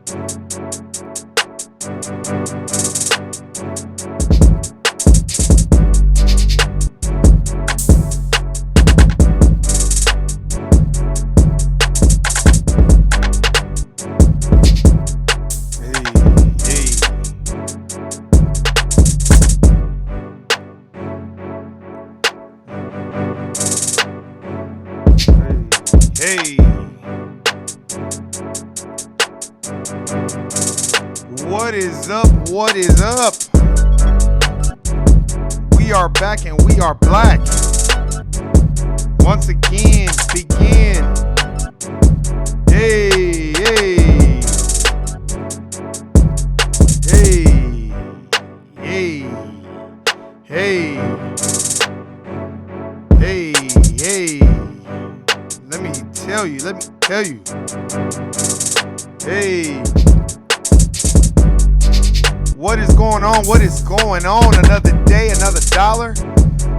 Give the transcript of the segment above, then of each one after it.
Hey, what is up? What is up? We are back and we are black. Once again, begin. Hey, hey, hey, hey, hey, hey, hey. Let me tell you. Hey, what is going on? What is going on? Another day, another dollar.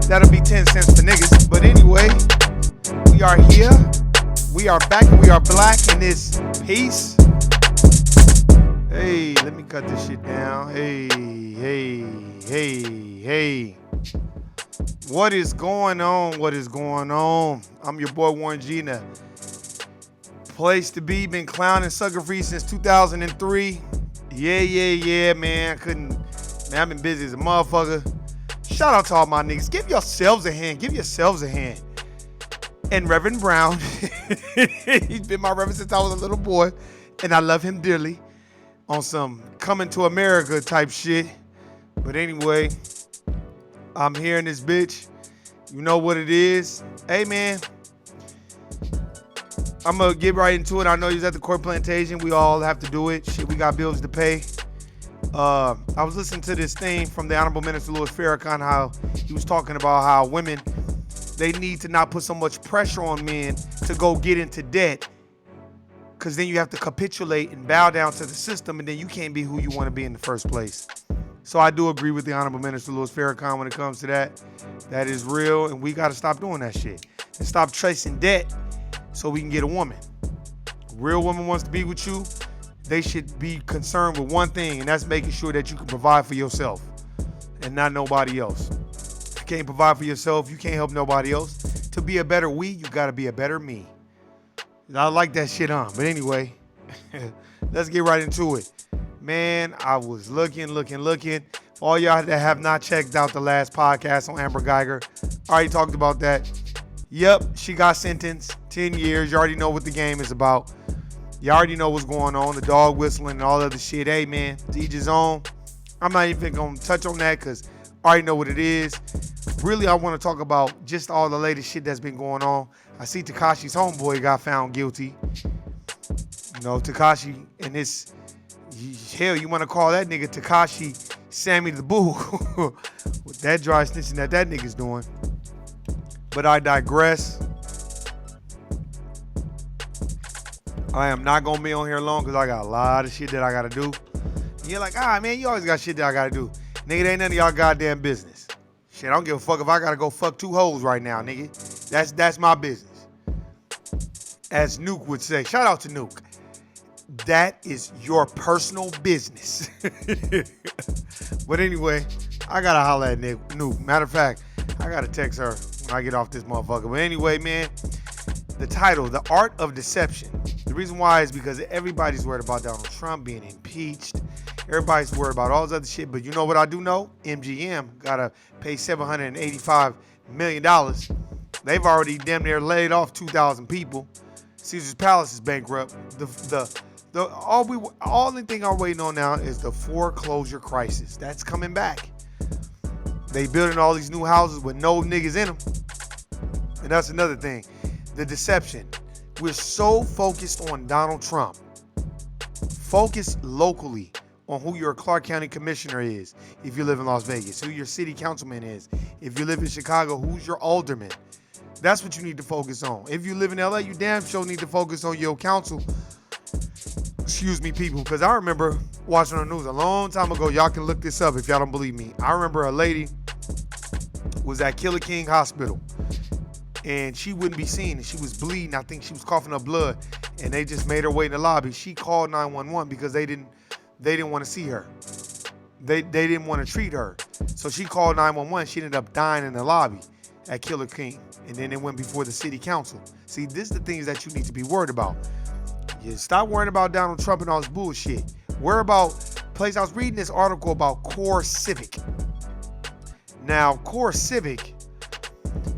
That'll be 10 cents for niggas. But anyway, we are here. We are back and we are black in this piece. Hey, let me cut this shit down. Hey. What is going on? What is going on? I'm your boy Warren G. The place to be. Been clowning Sucker Free since 2003. Yeah, man. I've been busy as a motherfucker. Shout out to all my niggas. Give yourselves a hand. And Reverend Brown. He's been my reverend since I was a little boy. And I love him dearly. On some coming to America type shit. But anyway, I'm here in this bitch. You know what it is. Hey, man. I'm going to get right into it. I know you're at the court plantation. We all have to do it. Shit, we got bills to pay. I was listening to this thing from the Honorable Minister Louis Farrakhan, how he was talking about how women, they need to not put so much pressure on men to go get into debt, because then you have to capitulate and bow down to the system, and then you can't be who you want to be in the first place. So I do agree with the Honorable Minister Louis Farrakhan when it comes to that. That is real, and we got to stop doing that shit and stop chasing debt so we can get a woman. A real woman wants to be with you. They should be concerned with one thing, and that's making sure that you can provide for yourself and not nobody else. If you can't provide for yourself, you can't help nobody else. To be a better we, you got to be a better me. I like that shit on. But anyway, let's get right into it. Man, I was looking. All y'all that have not checked out the last podcast on Amber Geiger, I already talked about that. Yep, she got sentenced 10 years. You already know what the game is about. You already know what's going on, the dog whistling and all other shit. Hey, man, to each his own. I'm not even going to touch on that because I already know what it is. Really, I want to talk about just all the latest shit that's been going on. I see Tekashi's homeboy got found guilty. You know, Tekashi and his... Hell, you want to call that nigga Tekashi Sammy the Boo with that dry snitching that nigga's doing. But I digress. I am not going to be on here long because I got a lot of shit that I got to do. And you're like, man, you always got shit that I got to do. Nigga, it ain't none of y'all goddamn business. Shit, I don't give a fuck if I got to go fuck two hoes right now, nigga. That's my business. As Nuke would say. Shout out to Nuke. That is your personal business. But anyway, I gotta holler at Nuke. Matter of fact, I gotta text her when I get off this motherfucker. But anyway, man, the title, The Art of Deception. The reason why is because everybody's worried about Donald Trump being impeached. Everybody's worried about all this other shit. But you know what I do know? MGM gotta pay $785 million. They've already damn near laid off 2,000 people. Caesar's Palace is bankrupt. The only thing I'm waiting on now is the foreclosure crisis. That's coming back. They building all these new houses with no niggas in them. And that's another thing. The deception. We're so focused on Donald Trump. Focus locally on who your Clark County commissioner is if you live in Las Vegas, who your city councilman is. If you live in Chicago, who's your alderman. That's what you need to focus on. If you live in LA, you damn sure need to focus on your council. Excuse me, people, because I remember watching the news a long time ago. Y'all can look this up if y'all don't believe me. I remember a lady was at Killer King Hospital, and she wouldn't be seen, and she was bleeding. I think she was coughing up blood, and they just made her wait in the lobby. She called 911 because they didn't want to see her. They didn't want to treat her. So she called 911. She ended up dying in the lobby at Killer King. And then it went before the city council. See, this is the things that you need to be worried about. You stop worrying about Donald Trump and all this bullshit. Worry about place. I was reading this article about Core Civic. Now, Core Civic,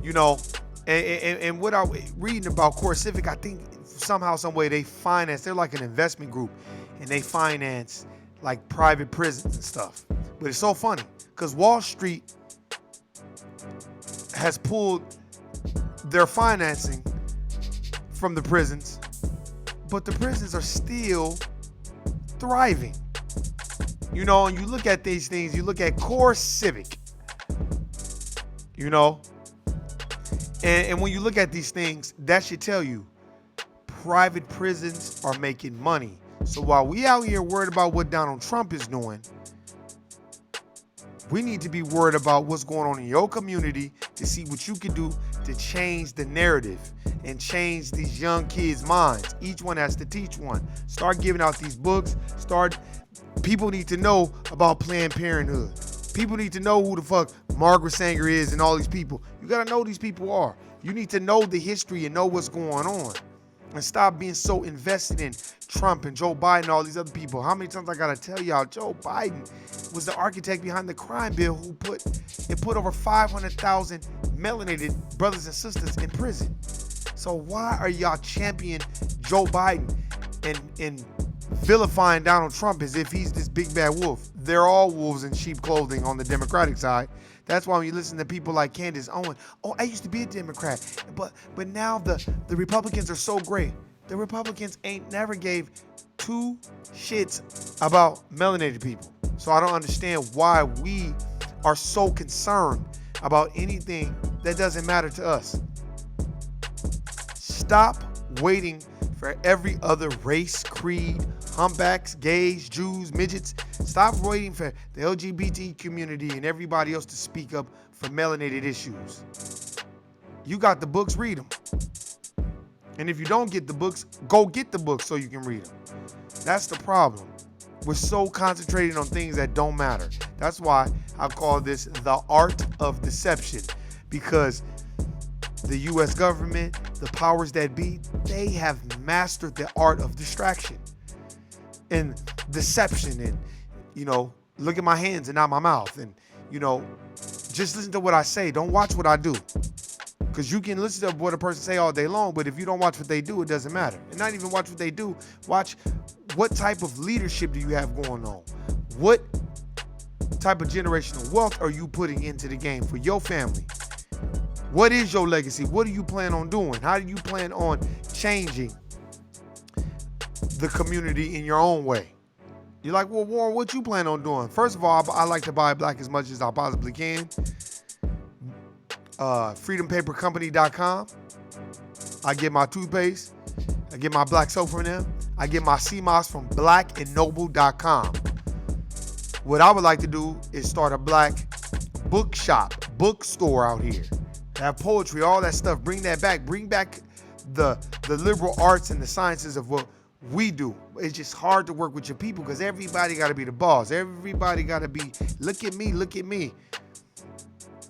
you know, and what I was reading about Core Civic, I think somehow, some way they finance, they're like an investment group, and they finance like private prisons and stuff. But it's so funny because Wall Street has pulled their financing from the prisons, but the prisons are still thriving. You know, and you look at these things, you look at Core Civic, you know, and when you look at these things, that should tell you private prisons are making money. So while we out here worried about what Donald Trump is doing, we need to be worried about what's going on in your community to see what you can do to change the narrative and change these young kids' minds. Each one has to teach one. Start giving out these books. People need to know about Planned Parenthood. People need to know who the fuck Margaret Sanger is and all these people. You gotta know who these people are. You need to know the history and know what's going on. And stop being so invested in Trump and Joe Biden and all these other people. How many times I gotta tell y'all, Joe Biden was the architect behind the crime bill who put over 500,000 melanated brothers and sisters in prison. So why are y'all championing Joe Biden and vilifying Donald Trump as if he's this big bad wolf? They're all wolves in sheep clothing on the Democratic side. That's why when you listen to people like Candace Owen, oh, I used to be a Democrat, but now the Republicans are so great. The Republicans ain't never gave two shits about melanated people. So I don't understand why we are so concerned about anything that doesn't matter to us. Stop waiting for every other race, creed, humpbacks, gays, Jews, midgets. Stop waiting for the LGBT community and everybody else to speak up for melanated issues. You got the books, read them. And if you don't get the books, go get the books so you can read them. That's the problem. We're so concentrated on things that don't matter. That's why I call this the art of deception, because the U.S. government, the powers that be, they have mastered the art of distraction and deception. And, you know, look at my hands and not my mouth. And, you know, just listen to what I say. Don't watch what I do. Because you can listen to what a person say all day long, but if you don't watch what they do, it doesn't matter. And not even watch what they do. Watch what type of leadership do you have going on? What type of generational wealth are you putting into the game for your family? What is your legacy? What do you plan on doing? How do you plan on changing the community in your own way? You're like, well, Warren, what you plan on doing? First of all, I like to buy black as much as I possibly can. Freedompapercompany.com. I get my toothpaste. I get my black soap from them. I get my CMOS from blackandnoble.com. What I would like to do is start a black bookstore out here. Have poetry, all that stuff. Bring that back. Bring back the liberal arts and the sciences of what we do. It's just hard to work with your people because everybody got to be the boss. Everybody got to be, look at me, look at me.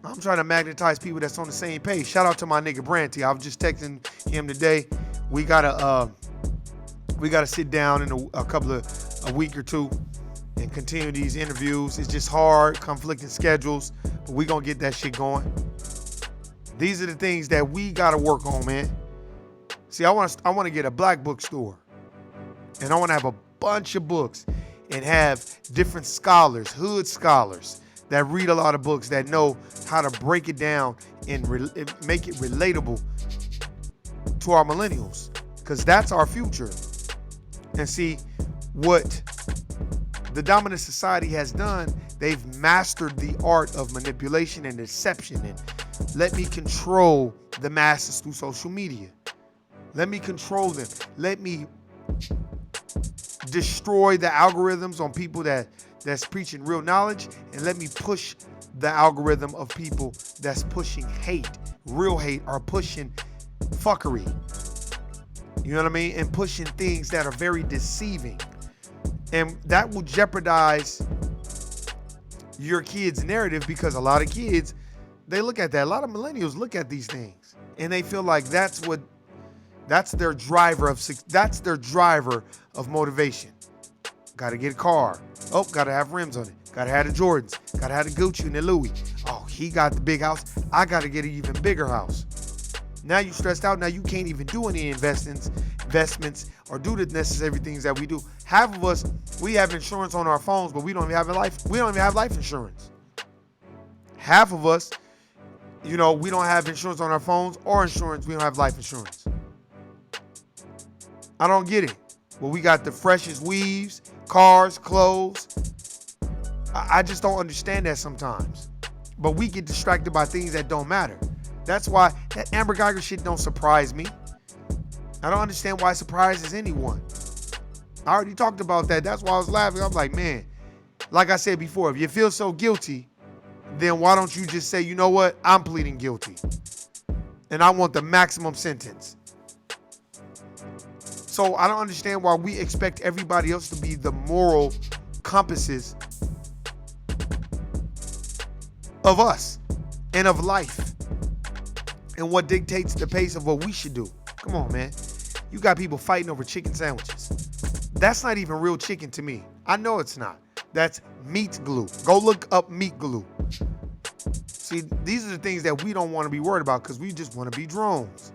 I'm trying to magnetize people that's on the same page. Shout out to my nigga Branty. I was just texting him today. We gotta sit down in a week or two and continue these interviews. It's just hard, conflicting schedules, but we gonna get that shit going. These are the things that we gotta work on, man. See, I want to get a black bookstore, and I want to have a bunch of books and have different scholars, hood scholars, that read a lot of books, that know how to break it down and make it relatable to our millennials, because that's our future. And see, what the dominant society has done, they've mastered the art of manipulation and deception. And let me control the masses through social media. Let me control them. Let me destroy the algorithms on people that's preaching real knowledge, and let me push the algorithm of people that's pushing hate, real hate, or pushing fuckery. You know what I mean? And pushing things that are very deceiving. And that will jeopardize your kids' narrative, because a lot of kids, they look at that. A lot of millennials look at these things and they feel like that's their driver of motivation. Got to get a car. Oh, got to have rims on it. Got to have the Jordans. Got to have the Gucci and the Louis. Oh, he got the big house. I got to get an even bigger house. Now you stressed out. Now you can't even do any investments or do the necessary things that we do. Half of us, we have insurance on our phones, but we don't even have life insurance. Half of us, we don't have insurance on our phones or insurance. We don't have life insurance. I don't get it. Well, we got the freshest weaves, cars, clothes. I just don't understand that sometimes. But we get distracted by things that don't matter. That's why that Amber Geiger shit don't surprise me. I don't understand why it surprises anyone. I already talked about that. That's why I was laughing. I'm like, man, like I said before, if you feel so guilty, then why don't you just say, you know what? I'm pleading guilty. And I want the maximum sentence. So I don't understand why we expect everybody else to be the moral compasses of us and of life and what dictates the pace of what we should do. Come on, man. You got people fighting over chicken sandwiches. That's not even real chicken to me. I know it's not. That's meat glue. Go look up meat glue. See, these are the things that we don't want to be worried about because we just want to be drones.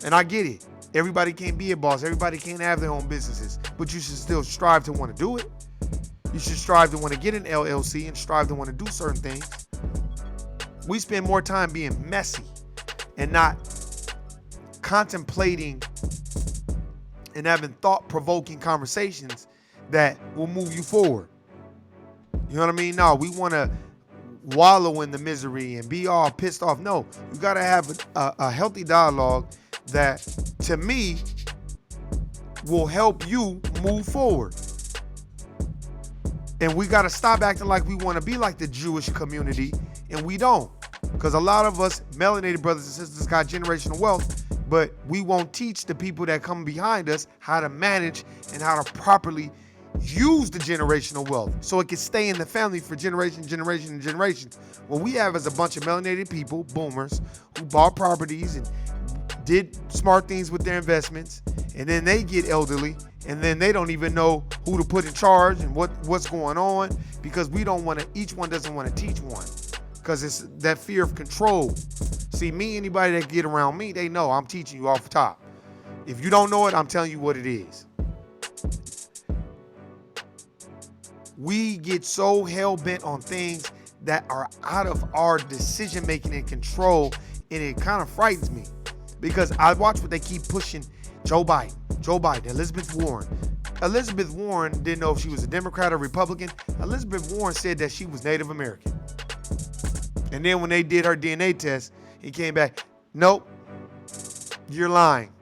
And I get it. Everybody can't be a boss. Everybody can't have their own businesses. But you should still strive to want to do it. You should strive to want to get an LLC and strive to want to do certain things. We spend more time being messy and not contemplating and having thought-provoking conversations that will move you forward. You know what I mean? No, we want to wallow in the misery and be all pissed off. No, you got to have a healthy dialogue that, to me, will help you move forward. And we got to stop acting like we want to be like the Jewish community, and we don't. Because a lot of us melanated brothers and sisters got generational wealth, but we won't teach the people that come behind us how to manage and how to properly use the generational wealth so it can stay in the family for generations. What we have is a bunch of melanated people, boomers, who bought properties and did smart things with their investments, and then they get elderly, and then they don't even know who to put in charge and what's going on, because each one doesn't want to teach one, because it's that fear of control. See, anybody that get around me, they know I'm teaching you off the top. If you don't know it, I'm telling you what it is. We get so hell-bent on things that are out of our decision-making and control, and it kind of frightens me. Because I watch what they keep pushing. Joe Biden, Elizabeth Warren. Elizabeth Warren didn't know if she was a Democrat or Republican. Elizabeth Warren said that she was Native American. And then when they did her DNA test, it came back, nope, you're lying.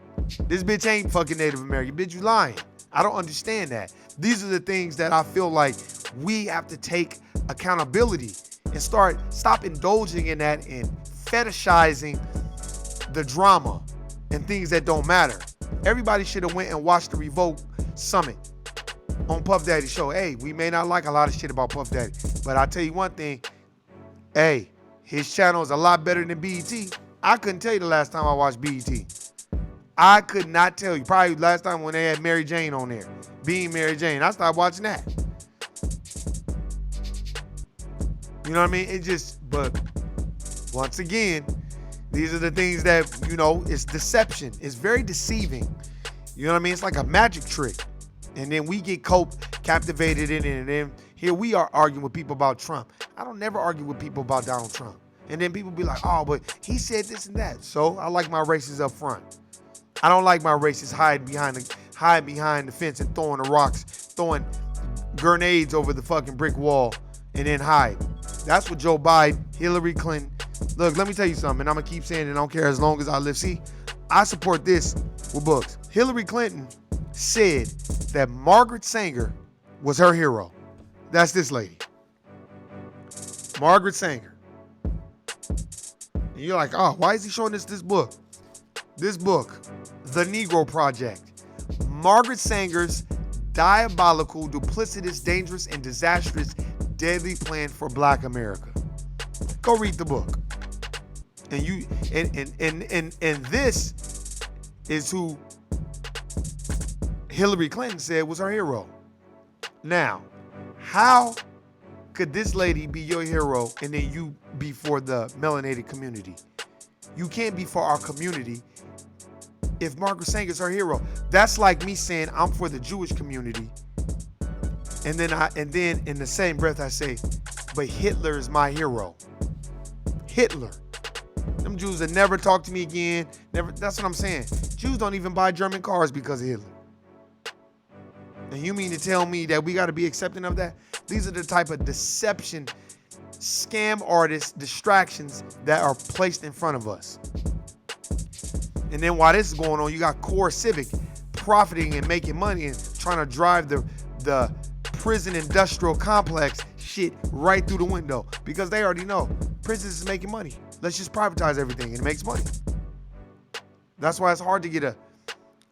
This bitch ain't fucking Native American. Bitch, you lying. I don't understand that. These are the things that I feel like we have to take accountability and stop indulging in that and fetishizing the drama and things that don't matter. Everybody should have went and watched the Revolt Summit on Puff Daddy's show. Hey, we may not like a lot of shit about Puff Daddy, but I'll tell you one thing. Hey, his channel is a lot better than BET. I couldn't tell you the last time I watched BET. I could not tell you. Probably last time when they had Mary Jane on there. Being Mary Jane. I started watching that. You know what I mean? But once again, these are the things that, it's deception. It's very deceiving. You know what I mean? It's like a magic trick. And then we get captivated in it. And then here we are arguing with people about Trump. I don't never argue with people about Donald Trump. And then people be like, oh, but he said this and that. So I like my races up front. I don't like my racists hide behind the fence and throwing the rocks, throwing grenades over the fucking brick wall and then hide. That's what Joe Biden, Hillary Clinton. Look, let me tell you something, and I'm going to keep saying it. I don't care as long as I live. See, I support this with books. Hillary Clinton said that Margaret Sanger was her hero. That's this lady. Margaret Sanger. And you're like, oh, why is he showing us this book? This book, The Negro Project. Margaret Sanger's diabolical, duplicitous, dangerous, and disastrous deadly plan for Black America. Go read the book. And this is who Hillary Clinton said was her hero. Now, how could this lady be your hero and then you be for the melanated community? You can't be for our community if Margaret Sanger's her hero. That's like me saying I'm for the Jewish community, and then in the same breath I say, but Hitler is my hero. Hitler. Them Jews that never talk to me again. Never. That's what I'm saying. Jews don't even buy German cars because of Hitler. And you mean to tell me that we got to be accepting of that? These are the type of deception, scam artists, distractions that are placed in front of us. And then while this is going on, you got Core Civic profiting and making money and trying to drive the prison industrial complex shit right through the window because they already know prisons is making money. Let's just privatize everything and it makes money. That's why it's hard to get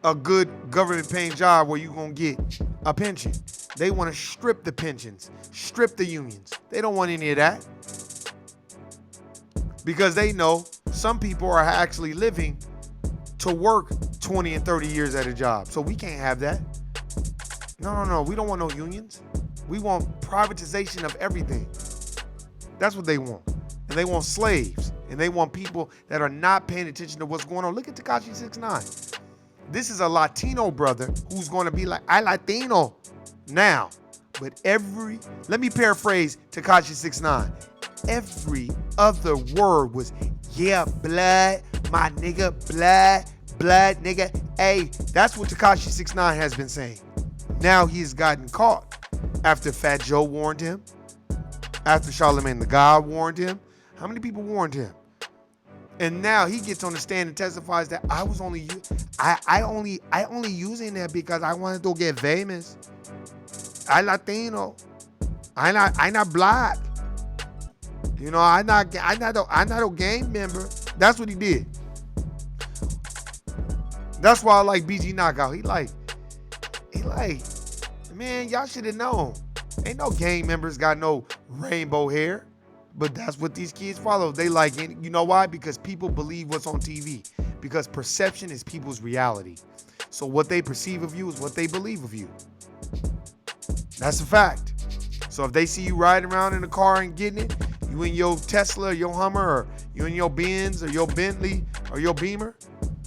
a good government paying job where you're going to get a pension. They want to strip the pensions, strip the unions. They don't want any of that because they know some people are actually living to work 20 and 30 years at a job. So we can't have that. No. We don't want no unions. We want privatization of everything. That's what they want. And they want slaves. And they want people that are not paying attention to what's going on. Look at Tekashi 6ix9ine. This is a Latino brother who's going to be like, I Latino now. But let me paraphrase Tekashi 6ix9ine. Every other word was, yeah, blood, my nigga, blood, nigga. Hey, that's what Tekashi 6ix9ine has been saying. Now he's gotten caught after Fat Joe warned him, after Charlamagne the God warned him. How many people warned him? And now he gets on the stand and testifies that I only using that because I wanted to get famous. I Latino. I not black. You know, I not a gang member. That's what he did. That's why I like BG Knockout. He like, man, y'all should have known. Ain't no gang members got no rainbow hair. But that's what these kids follow. They like it. You know why? Because people believe what's on TV. Because perception is people's reality. So what they perceive of you is what they believe of you. That's a fact. So if they see you riding around in a car and getting it, you in your Tesla or your Hummer, or you in your Benz or your Bentley or your Beamer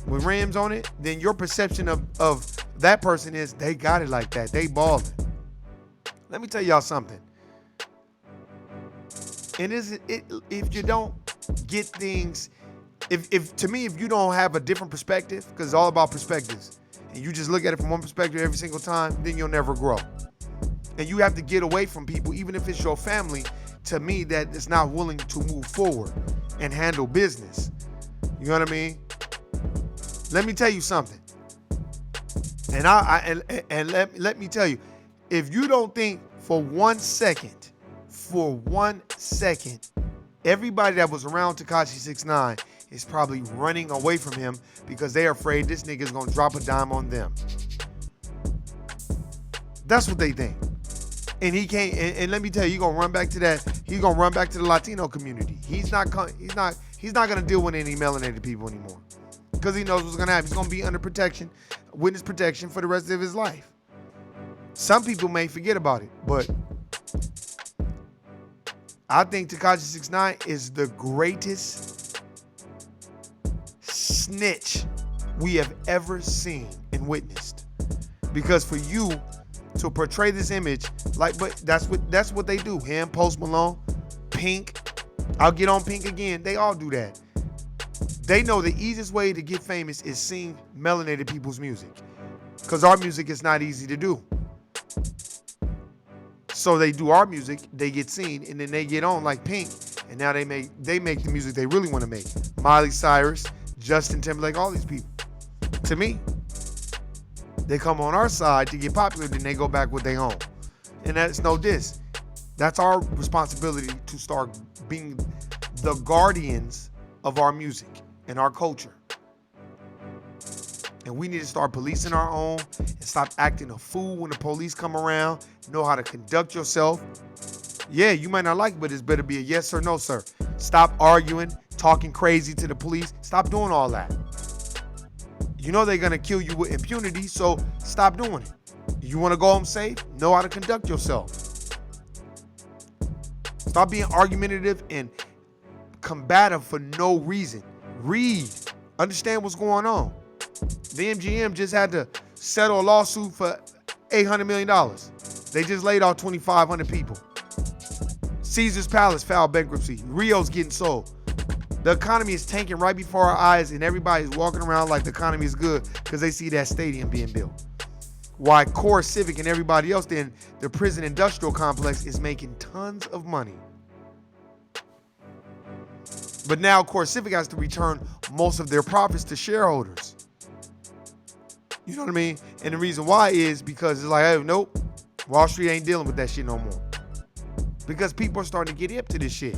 with rims on it, then your perception of that person is they got it like that. They balling. Let me tell y'all something. And if you don't get things, if to me, if you don't have a different perspective, because it's all about perspectives, and you just look at it from one perspective every single time, then you'll never grow. And you have to get away from people, even if it's your family, to me, that is not willing to move forward and handle business. You know what I mean? Let me tell you something. And let me tell you, if you don't think for 1 second, everybody that was around Tekashi 6ix9ine is probably running away from him because they're afraid this nigga's gonna drop a dime on them. That's what they think. And he can't, and let me tell you, he's gonna run back to that. He's gonna run back to the Latino community. He's not gonna deal with any melanated people anymore. Because he knows what's gonna happen. He's gonna be under protection, witness protection for the rest of his life. Some people may forget about it, but I think Tekashi 6ix9ine is the greatest snitch we have ever seen and witnessed. Because for you to portray this image, like, but that's what they do. Him, Post Malone, Pink. I'll get on Pink again. They all do that. They know the easiest way to get famous is sing melanated people's music. Because our music is not easy to do. So they do our music, they get seen, and then they get on like Pink, and now they make the music they really want to make. Miley Cyrus, Justin Timberlake, all these people. To me, they come on our side to get popular, then they go back with their home. And that's no diss. That's our responsibility to start being the guardians of our music and our culture. And we need to start policing our own and stop acting a fool when the police come around. Know how to conduct yourself. Yeah, you might not like it, but it's better be a yes or no, sir. Stop arguing, talking crazy to the police. Stop doing all that. You know they're going to kill you with impunity, so stop doing it. You want to go home safe? Know how to conduct yourself. Stop being argumentative and combative for no reason. Read. Understand what's going on. The MGM just had to settle a lawsuit for $800 million. They just laid off 2,500 people. Caesar's Palace filed bankruptcy. Rio's getting sold. The economy is tanking right before our eyes, and everybody's walking around like the economy is good because they see that stadium being built. Why Core Civic and everybody else then, the prison industrial complex, is making tons of money. But now Core Civic has to return most of their profits to shareholders. You know what I mean? And the reason why is because it's like, hey, nope, Wall Street ain't dealing with that shit no more. Because people are starting to get hip to this shit.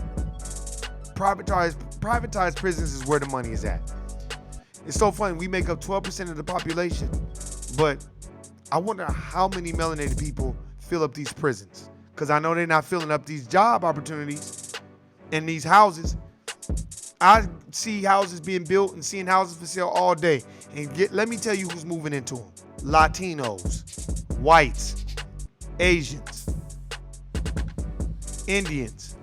Privatized prisons is where the money is at. It's so funny. We make up 12% of the population, but I wonder how many melanated people fill up these prisons. Because I know they're not filling up these job opportunities and these houses. I see houses being built and seeing houses for sale all day. And let me tell you who's moving into them. Latinos, whites, Asians, Indians.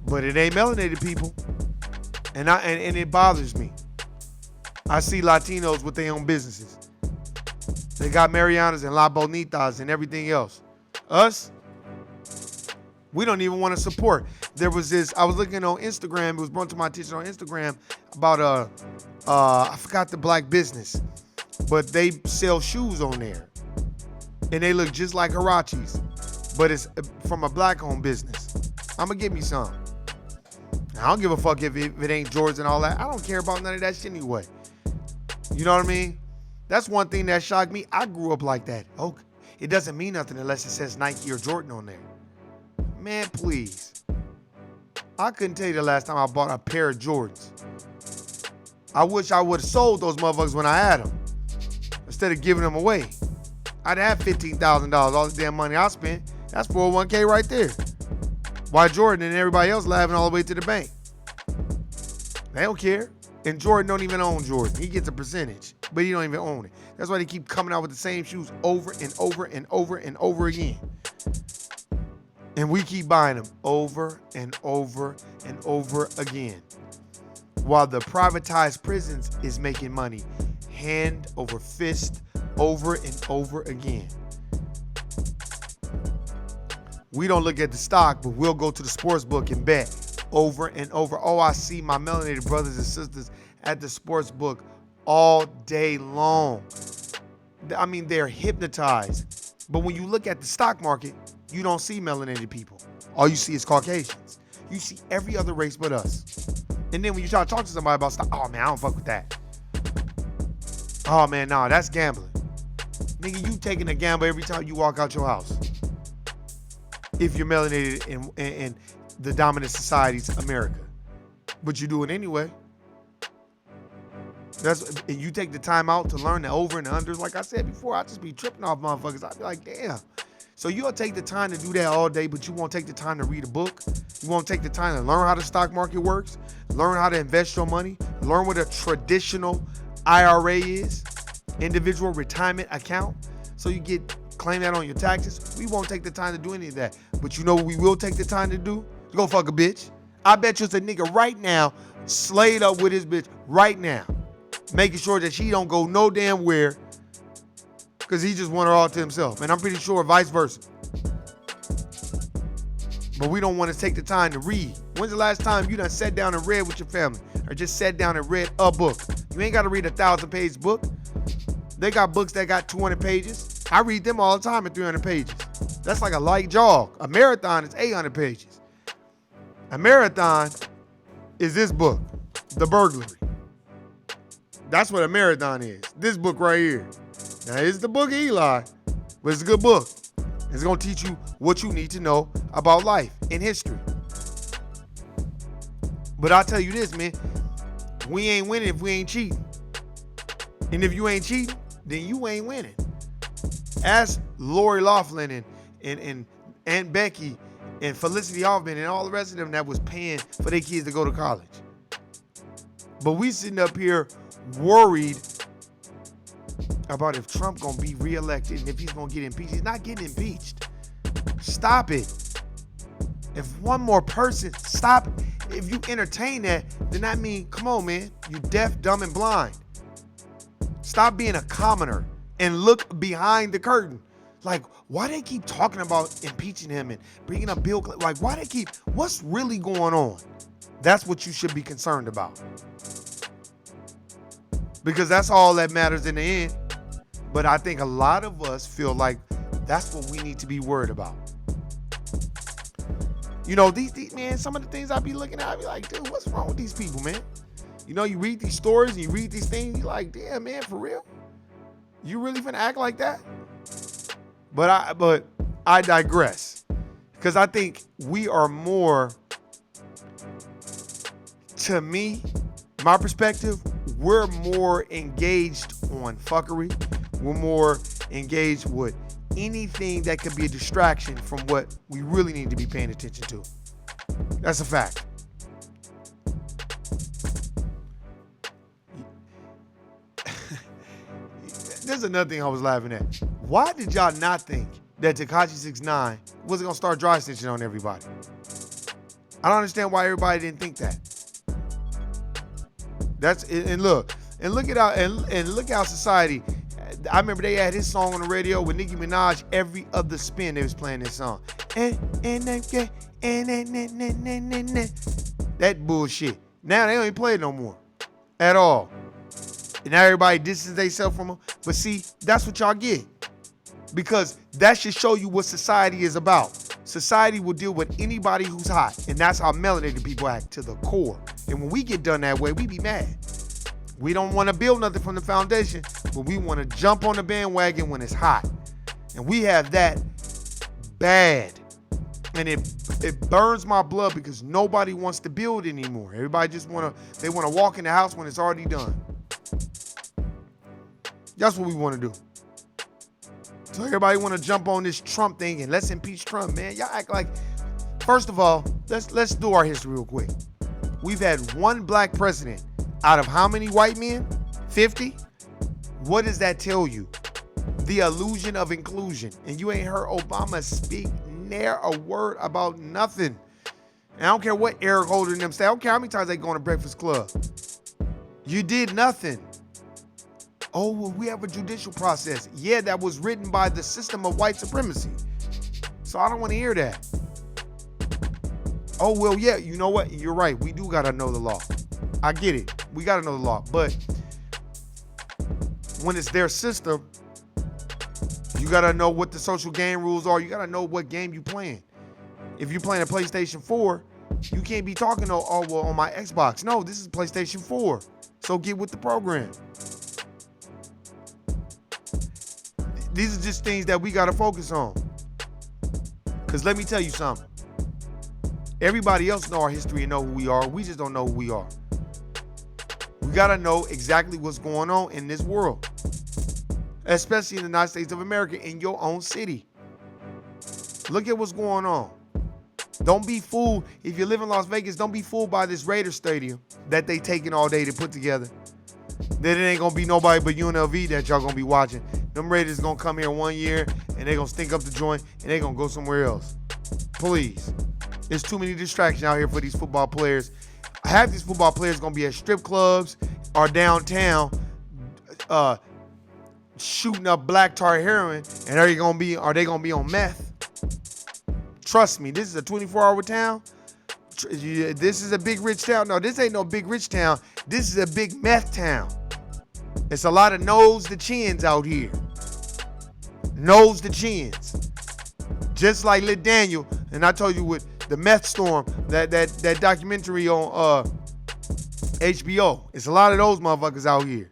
But it ain't melanated people. And it bothers me. I see Latinos with their own businesses. They got Marianas and La Bonitas and everything else. Us, we don't even want to support. There was this, I was looking on Instagram, it was brought to my attention on Instagram about I forgot the black business, but they sell shoes on there. And they look just like Huaraches, but it's from a black owned business. I'm gonna get me some. I don't give a fuck if it ain't Jordans and all that. I don't care about none of that shit anyway. You know what I mean? That's one thing that shocked me. I grew up like that. Oh, it doesn't mean nothing unless it says Nike or Jordan on there. Man, please. I couldn't tell you the last time I bought a pair of Jordans. I wish I would have sold those motherfuckers when I had them instead of giving them away. I'd have $15,000. All the damn money I spent, that's 401k right there. Why Jordan and everybody else laughing all the way to the bank? They don't care. And Jordan don't even own Jordan. He gets a percentage, but he don't even own it. That's why they keep coming out with the same shoes over and over and over and over again. And we keep buying them over and over and over again. While the privatized prisons is making money hand over fist over and over again. We don't look at the stock, but we'll go to the sports book and bet over and over. Oh, I see my melanated brothers and sisters at the sports book all day long. I mean, they're hypnotized. But when you look at the stock market, you don't see melanated people. All you see is Caucasians. You see every other race but us. And then when you try to talk to somebody about stock, oh man, I don't fuck with that. Oh man, nah, that's gambling. Nigga, you taking a gamble every time you walk out your house. If you're melanated in the dominant society's America. But you do it anyway. And you take the time out to learn the over and the unders. Like I said before, I just be tripping off motherfuckers. I'd be like, damn. So you'll take the time to do that all day, but you won't take the time to read a book. You won't take the time to learn how the stock market works, learn how to invest your money, learn what a traditional IRA is, individual retirement account. So you claim that on your taxes. We won't take the time to do any of that. But you know what we will take the time to do? Go fuck a bitch. I bet you it's a nigga right now slayed up with his bitch right now, making sure that she don't go no damn where because he just want her all to himself. And I'm pretty sure vice versa. But we don't want to take the time to read. When's the last time you done sat down and read with your family or just sat down and read a book? You ain't got to read a 1,000-page book. They got books that got 200 pages. I read them all the time at 300 pages. That's like a light jog. A marathon is 800 pages. A marathon is this book, The Burglary. That's what a marathon is. This book right here. Now, it's the book of Eli, but it's a good book. It's going to teach you what you need to know about life and history. But I'll tell you this, man. We ain't winning if we ain't cheating. And if you ain't cheating, then you ain't winning. Ask Lori Loughlin and Aunt Becky and Felicity Hoffman and all the rest of them that was paying for their kids to go to college. But we sitting up here worried about if Trump gonna be reelected and if he's gonna get impeached. He's not getting impeached. Stop it. If one more person, stop. If you entertain that, then that means, come on, man, you deaf, dumb, and blind. Stop being a commoner and look behind the curtain. Like, why they keep talking about impeaching him and bringing up Bill Clinton? Like, why they keep, what's really going on? That's what you should be concerned about. Because that's all that matters in the end. But I think a lot of us feel like that's what we need to be worried about. You know, these man, some of the things I be looking at, I be like, dude, what's wrong with these people, man? You know, you read these stories and you read these things, you're like, damn, man, for real? You really finna act like that? But I digress. Because I think we are more, to me, my perspective, we're more engaged on fuckery. We're more engaged with anything that could be a distraction from what we really need to be paying attention to. That's a fact. There's another thing I was laughing at. Why did y'all not think that Tekashi 6ix9ine wasn't gonna start dry snitching on everybody? I don't understand why everybody didn't think that. Look at how society. I remember they had his song on the radio with Nicki Minaj. Every other spin they was playing this song. That bullshit. Now they don't even play it no more, at all. And now everybody distances themselves from them. But see, that's what y'all get. Because that should show you what society is about. Society will deal with anybody who's hot. And that's how melanated people act to the core. And when we get done that way, we be mad. We don't want to build nothing from the foundation, but we want to jump on the bandwagon when it's hot. And we have that bad. And it burns my blood because nobody wants to build anymore. Everybody just want to walk in the house when it's already done. That's what we want to do. So everybody want to jump on this Trump thing and let's impeach Trump, man. Y'all act like, first of all, let's do our history real quick. We've had one black president out of how many white men? 50? What does that tell you? The illusion of inclusion. And you ain't heard Obama speak near a word about nothing. And I don't care what Eric Holder and them say. I don't care how many times they go on a Breakfast Club. You did nothing. Oh, well, we have a judicial process. Yeah, that was written by the system of white supremacy. So I don't want to hear that. Oh, well, yeah, you know what? You're right. We do got to know the law. I get it. We got to know the law. But when it's their system, you got to know what the social game rules are. You got to know what game you playing. If you're playing a PlayStation 4, you can't be talking, oh, well, on my Xbox. No, this is PlayStation 4. So get with the program. These are just things that we got to focus on. Because let me tell you something. Everybody else know our history and know who we are. We just don't know who we are. We got to know exactly what's going on in this world. Especially in the United States of America, in your own city. Look at what's going on. Don't be fooled. If you live in Las Vegas, don't be fooled by this Raiders stadium that they taking all day to put together. Then it ain't going to be nobody but UNLV that y'all going to be watching. Them Raiders going to come here 1 year and they going to stink up the joint and they going to go somewhere else. Please. There's too many distractions out here for these football players. Half these football players going to be at strip clubs or downtown shooting up black tar heroin, and are they going to be on meth? Trust me, this is a 24-hour town. This is a big rich town. No, this ain't no big rich town. This is a big meth town. It's a lot of nose to chins out here. Nose to chins. Just like Lit Daniel, and I told you with the Meth Storm, that documentary on HBO. It's a lot of those motherfuckers out here.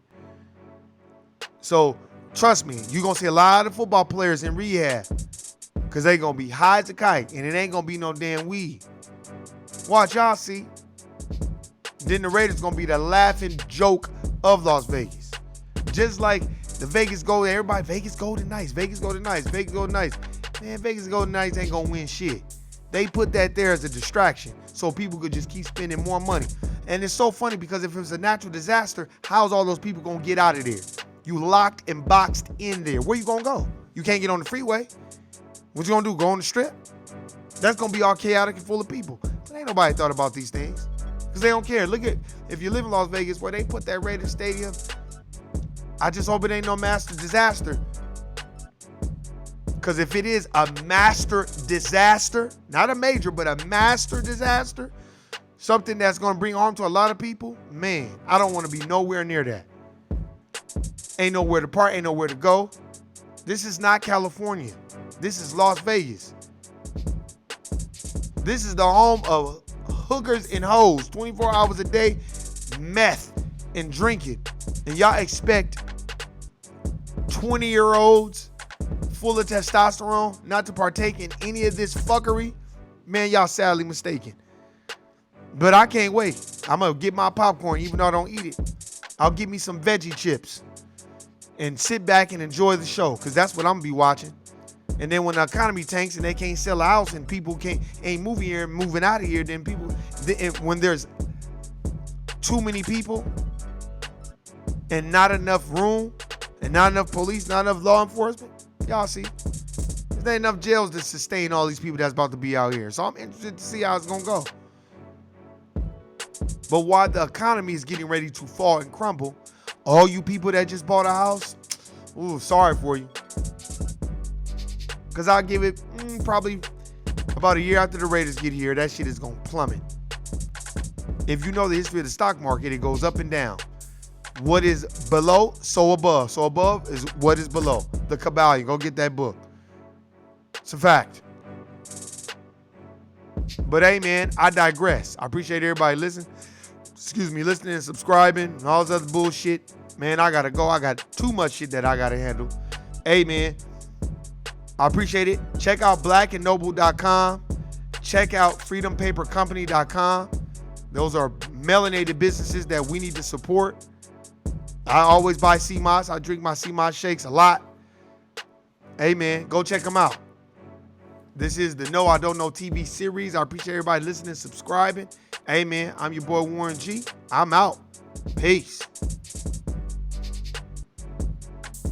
So trust me, you're going to see a lot of football players in rehab because they going to be high as a kite and it ain't going to be no damn weed. Watch, y'all see. Then the Raiders going to be the laughing joke of Las Vegas. Just like the Vegas Golden, everybody, Vegas Golden Knights, Vegas Golden Knights, Vegas Golden Knights. Man, Vegas Golden Knights ain't gonna win shit. They put that there as a distraction so people could just keep spending more money. And it's so funny because if it was a natural disaster, how's all those people gonna get out of there? You locked and boxed in there. Where you gonna go? You can't get on the freeway. What you gonna do, go on the strip? That's gonna be all chaotic and full of people. But ain't nobody thought about these things because they don't care. Look at, if you live in Las Vegas where they put that Raiders Stadium, I just hope it ain't no master disaster. Because if it is a master disaster, not a major, but a master disaster, something that's going to bring harm to a lot of people, man, I don't want to be nowhere near that. Ain't nowhere to park, ain't nowhere to go. This is not California. This is Las Vegas. This is the home of hookers and hoes, 24 hours a day, meth and drinking. And y'all expect 20-year-olds full of testosterone not to partake in any of this fuckery? Man, y'all sadly mistaken. But I can't wait. I'm going to get my popcorn even though I don't eat it. I'll get me some veggie chips and sit back and enjoy the show because that's what I'm going to be watching. And then when the economy tanks and they can't sell a house and people ain't moving here and moving out of here, then people, when there's too many people and not enough room and not enough police, not enough law enforcement, y'all see, there's not enough jails to sustain all these people that's about to be out here. So I'm interested to see how it's gonna go. But while the economy is getting ready to fall and crumble, all you people that just bought a house, ooh, sorry for you. Because I'll give it probably about a year after the Raiders get here, that shit is going to plummet. If you know the history of the stock market, it goes up and down. What is below, so above. So above is what is below. The Kabbalion. Go get that book. It's a fact. But hey, man, I digress. I appreciate everybody listening and subscribing and all this other bullshit. Man, I got to go. I got too much shit that I got to handle. Hey, man. I appreciate it. Check out blackandnoble.com. Check out freedompapercompany.com. Those are melanated businesses that we need to support. I always buy CMOS. I drink my CMOS shakes a lot. Hey, man, go check them out. This is the No I Don't Know TV series. I appreciate everybody listening and subscribing. Hey, man, I'm your boy Warren G. I'm out. Peace.